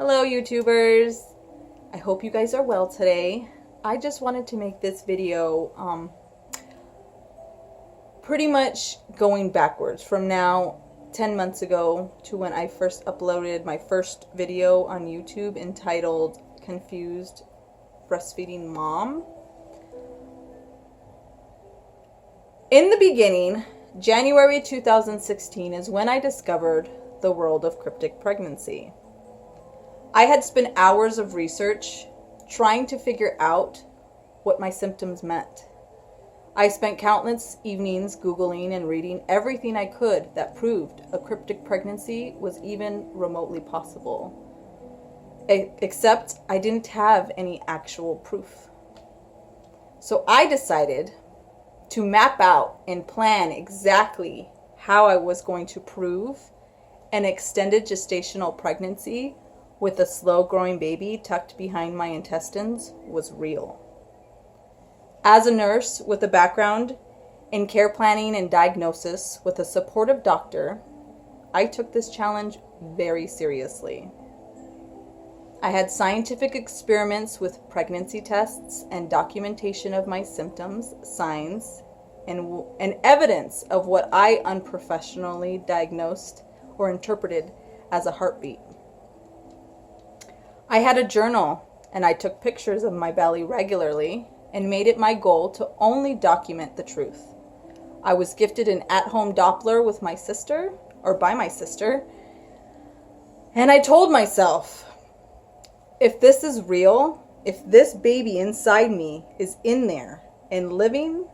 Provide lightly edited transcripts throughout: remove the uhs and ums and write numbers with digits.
Hello YouTubers! I hope you guys are well today. I just wanted to make this video pretty much going backwards from now 10 months ago to when I first uploaded my first video on YouTube entitled Confused Breastfeeding Mom. In the beginning, January 2016 is when I discovered the world of cryptic pregnancy. I had spent hours of research trying to figure out what my symptoms meant. I spent countless evenings Googling and reading everything I could that proved a cryptic pregnancy was even remotely possible. Except I didn't have any actual proof. So I decided to map out and plan exactly how I was going to prove an extended gestational pregnancy with a slow-growing baby tucked behind my intestines was real. As a nurse with a background in care planning and diagnosis with a supportive doctor, I took this challenge very seriously. I had scientific experiments with pregnancy tests and documentation of my symptoms, signs, and evidence of what I unprofessionally diagnosed or interpreted as a heartbeat. I had a journal, and I took pictures of my belly regularly and made it my goal to only document the truth. I was gifted an at-home Doppler with my sister, or by my sister, and I told myself, if this is real, if this baby inside me is in there and living,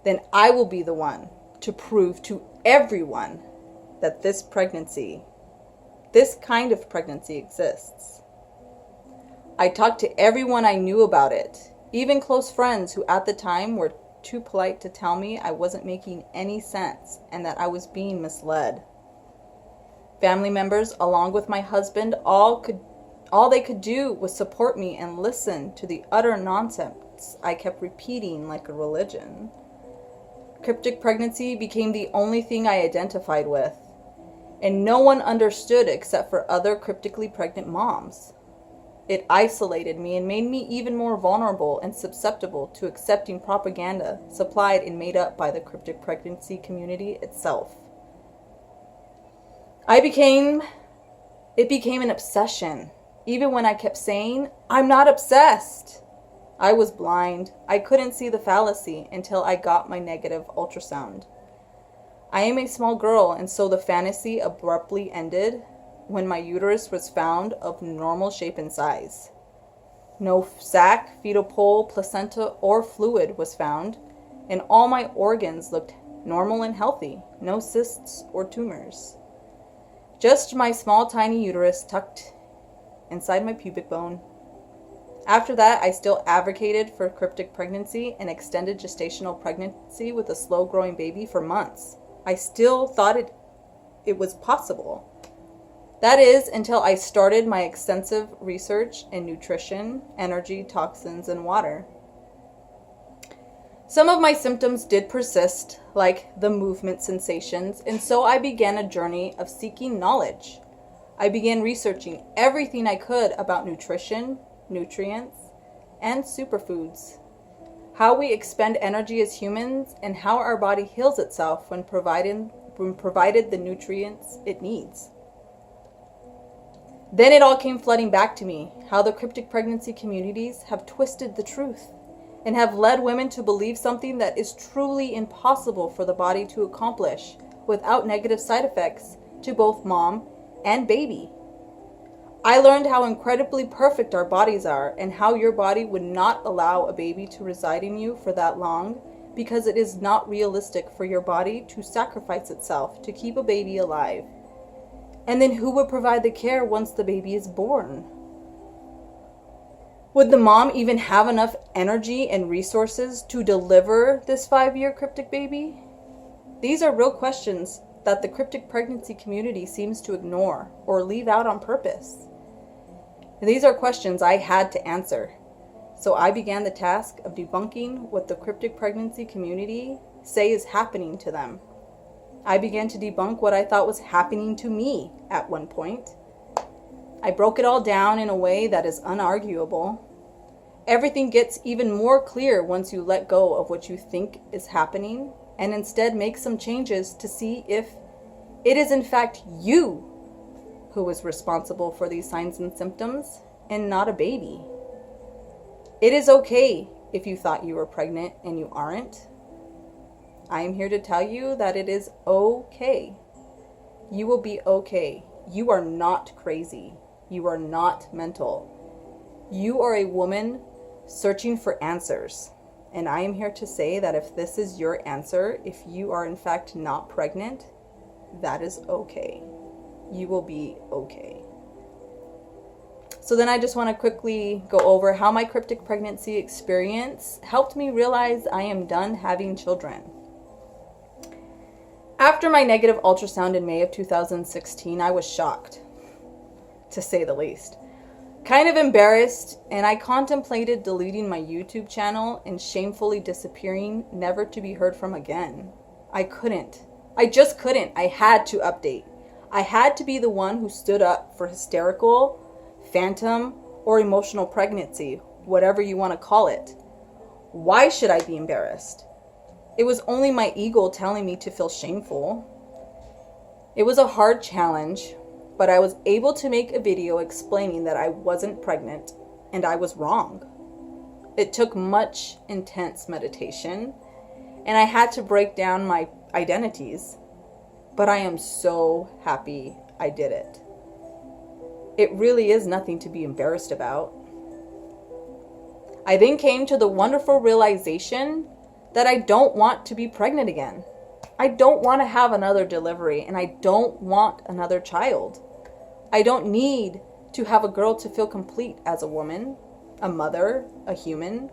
then I will be the one to prove to everyone that this pregnancy, this kind of pregnancy exists. I talked to everyone I knew about it, even close friends who at the time were too polite to tell me I wasn't making any sense and that I was being misled. Family members, along with my husband, all they could do was support me and listen to the utter nonsense I kept repeating like a religion. Cryptic pregnancy became the only thing I identified with, and no one understood except for other cryptically pregnant moms. It isolated me and made me even more vulnerable and susceptible to accepting propaganda supplied and made up by the cryptic pregnancy community itself. It became an obsession. Even when I kept saying, I'm not obsessed. I was blind. I couldn't see the fallacy until I got my negative ultrasound. I am a small girl, and so the fantasy abruptly ended when my uterus was found of normal shape and size. No sac, fetal pole, placenta, or fluid was found, and all my organs looked normal and healthy. No cysts or tumors. Just my small tiny uterus tucked inside my pubic bone. After that, I still advocated for cryptic pregnancy and extended gestational pregnancy with a slow-growing baby for months. I still thought it was possible. That is, until I started my extensive research in nutrition, energy, toxins, and water. Some of my symptoms did persist, like the movement sensations, and so I began a journey of seeking knowledge. I began researching everything I could about nutrition, nutrients, and superfoods, how we expend energy as humans, and how our body heals itself when provided the nutrients it needs. Then it all came flooding back to me, how the cryptic pregnancy communities have twisted the truth and have led women to believe something that is truly impossible for the body to accomplish without negative side effects to both mom and baby. I learned how incredibly perfect our bodies are and how your body would not allow a baby to reside in you for that long because it is not realistic for your body to sacrifice itself to keep a baby alive. And then who would provide the care once the baby is born? Would the mom even have enough energy and resources to deliver this 5-year cryptic baby? These are real questions that the cryptic pregnancy community seems to ignore or leave out on purpose. These are questions I had to answer. So I began the task of debunking what the cryptic pregnancy community say is happening to them. I began to debunk what I thought was happening to me at one point. I broke it all down in a way that is unarguable. Everything gets even more clear once you let go of what you think is happening and instead make some changes to see if it is in fact you who is responsible for these signs and symptoms and not a baby. It is okay if you thought you were pregnant and you aren't. I am here to tell you that it is okay. You will be okay. You are not crazy. You are not mental. You are a woman searching for answers. And I am here to say that if this is your answer, if you are in fact not pregnant, that is okay. You will be okay. So then I just want to quickly go over how my cryptic pregnancy experience helped me realize I am done having children. After my negative ultrasound in May of 2016, I was shocked, to say the least. Kind of embarrassed, and I contemplated deleting my YouTube channel and shamefully disappearing, never to be heard from again. I couldn't. I just couldn't. I had to update. I had to be the one who stood up for hysterical, phantom, or emotional pregnancy, whatever you want to call it. Why should I be embarrassed? It was only my ego telling me to feel shameful. It was a hard challenge, but I was able to make a video explaining that I wasn't pregnant and I was wrong. It took much intense meditation, and I had to break down my identities, but I am so happy I did it. It really is nothing to be embarrassed about. I then came to the wonderful realization that I don't want to be pregnant again. I don't want to have another delivery, and I don't want another child. I don't need to have a girl to feel complete as a woman, a mother, a human.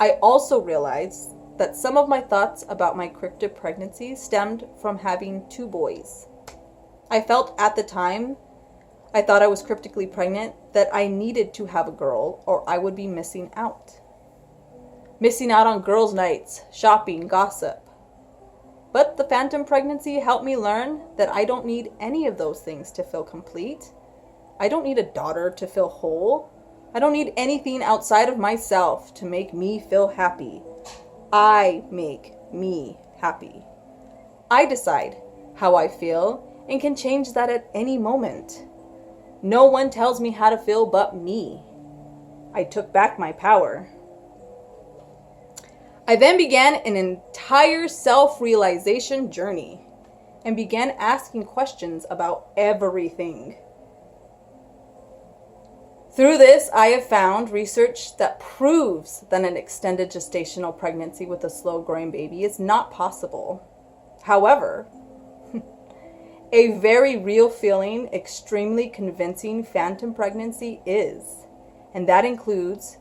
I also realized that some of my thoughts about my cryptic pregnancy stemmed from having 2 boys. I felt at the time I thought I was cryptically pregnant that I needed to have a girl or I would be missing out. Missing out on girls' nights, shopping, gossip. But the phantom pregnancy helped me learn that I don't need any of those things to feel complete. I don't need a daughter to feel whole. I don't need anything outside of myself to make me feel happy. I make me happy. I decide how I feel and can change that at any moment. No one tells me how to feel but me. I took back my power. I then began an entire self-realization journey and began asking questions about everything. Through this, I have found research that proves that an extended gestational pregnancy with a slow-growing baby is not possible. However, a very real feeling, extremely convincing phantom pregnancy is, and that includes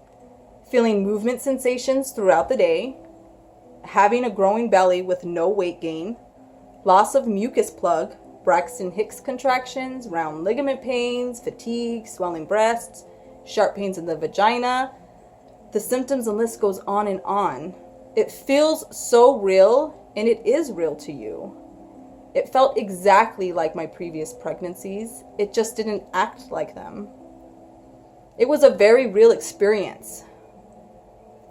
feeling movement sensations throughout the day, having a growing belly with no weight gain, loss of mucus plug, Braxton Hicks contractions, round ligament pains, fatigue, swelling breasts, sharp pains in the vagina. The symptoms and list goes on and on. It feels so real, and it is real to you. It felt exactly like my previous pregnancies. It just didn't act like them. It was a very real experience.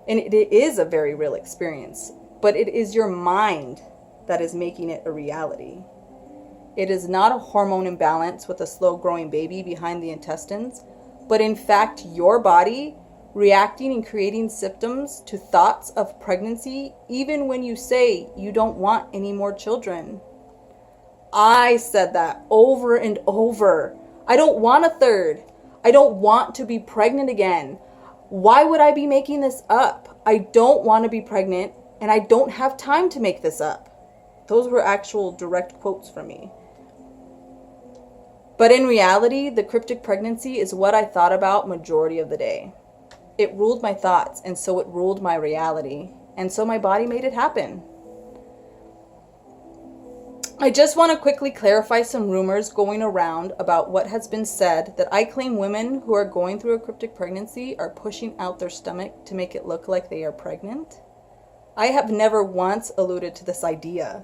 And it is a very real experience, but it is your mind that is making it a reality. It is not a hormone imbalance with a slow-growing baby behind the intestines, but in fact your body reacting and creating symptoms to thoughts of pregnancy even when you say you don't want any more children. I said that over and over. I don't want a third. I don't want to be pregnant again. Why would I be making this up? I don't want to be pregnant, and I don't have time to make this up. Those were actual direct quotes from me. But in reality, the cryptic pregnancy is what I thought about majority of the day. It ruled my thoughts, and so it ruled my reality. And so my body made it happen. I just want to quickly clarify some rumors going around about what has been said that I claim women who are going through a cryptic pregnancy are pushing out their stomach to make it look like they are pregnant. I have never once alluded to this idea.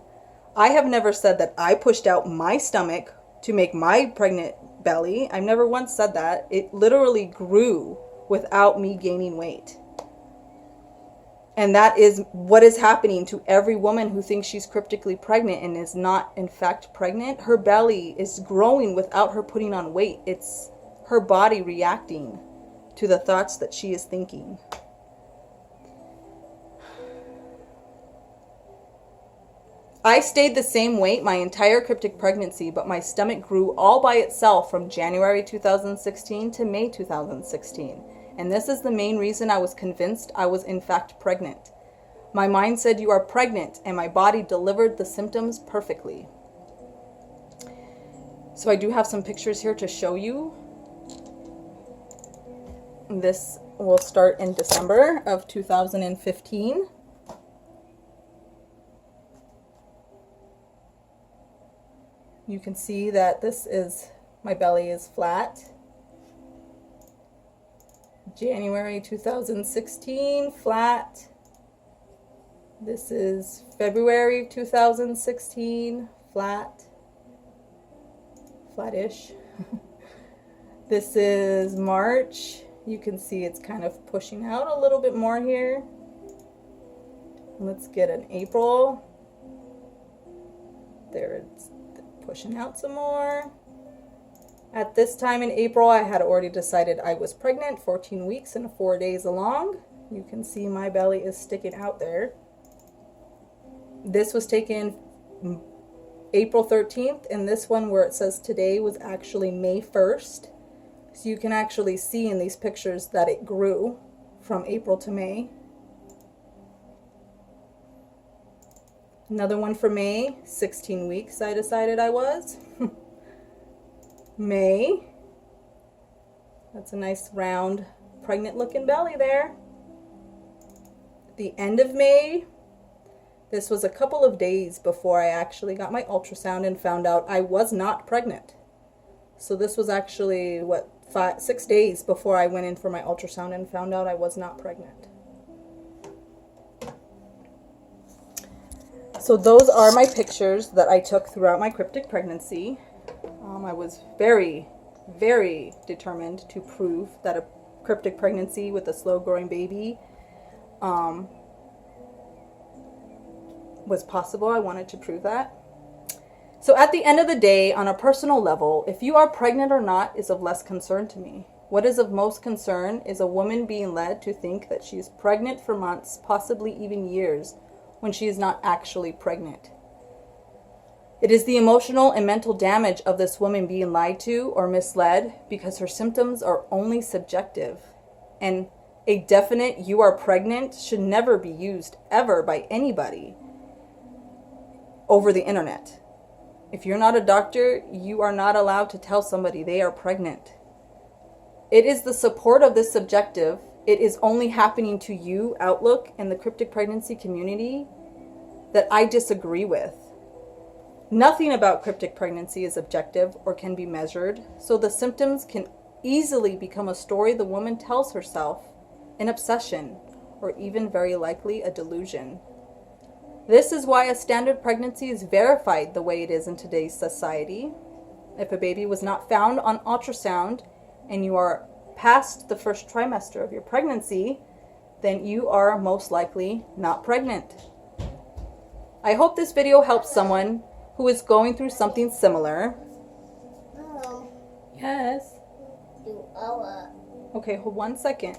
I have never said that I pushed out my stomach to make my pregnant belly. I've never once said that. It literally grew without me gaining weight. And that is what is happening to every woman who thinks she's cryptically pregnant and is not in fact pregnant. Her belly is growing without her putting on weight. It's her body reacting to the thoughts that she is thinking. I stayed the same weight my entire cryptic pregnancy, but my stomach grew all by itself from January 2016 to May 2016. And this is the main reason I was convinced I was in fact pregnant. My mind said you are pregnant, and my body delivered the symptoms perfectly. So I do have some pictures here to show you. This will start in December of 2015. You can see that my belly is flat. January 2016, flat. This is February 2016, flat. Flattish. This is March. You can see it's kind of pushing out a little bit more here. Let's get an April. There, it's pushing out some more. At this time in April, I had already decided I was pregnant, 14 weeks and 4 days along. You can see my belly is sticking out there. This was taken April 13th, and this one where it says today was actually May 1st. So you can actually see in these pictures that it grew from April to May. Another one for May, 16 weeks I decided I was. May. That's a nice round pregnant looking belly there. The end of May. This was a couple of days before I actually got my ultrasound and found out I was not pregnant. So this was actually, 6 days before I went in for my ultrasound and found out I was not pregnant. So those are my pictures that I took throughout my cryptic pregnancy. I was very, very determined to prove that a cryptic pregnancy with a slow-growing baby was possible. I wanted to prove that. So at the end of the day, on a personal level, if you are pregnant or not is of less concern to me. What is of most concern is a woman being led to think that she is pregnant for months, possibly even years, when she is not actually pregnant. It is the emotional and mental damage of this woman being lied to or misled because her symptoms are only subjective. And a definite "you are pregnant" should never be used ever by anybody over the internet. If you're not a doctor, you are not allowed to tell somebody they are pregnant. It is the support of this subjective, it is only happening to you outlook in the cryptic pregnancy community that I disagree with. Nothing about cryptic pregnancy is objective or can be measured, so the symptoms can easily become a story the woman tells herself, an obsession, or even very likely a delusion. This is why a standard pregnancy is verified the way it is in today's society. If a baby was not found on ultrasound and you are past the first trimester of your pregnancy, then you are most likely not pregnant. I hope this video helps someone who is going through something similar. Mom. Yes. Okay, hold 1 second.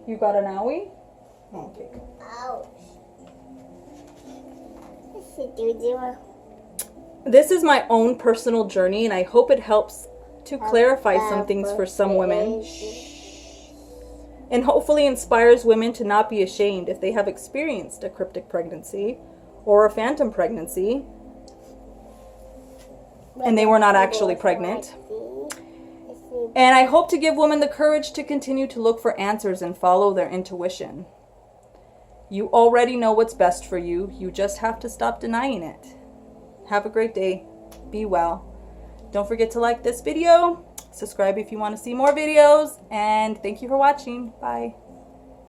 You got an owie? Okay. Ouch. This is my own personal journey, and I hope it helps to clarify some things for some women. And hopefully inspires women to not be ashamed if they have experienced a cryptic pregnancy or a phantom pregnancy and they were not actually pregnant. And I hope to give women the courage to continue to look for answers and follow their intuition. You already know what's best for you. You just have to stop denying it. Have a great day. Be well. Don't forget to like this video. Subscribe if you want to see more videos. And thank you for watching. Bye.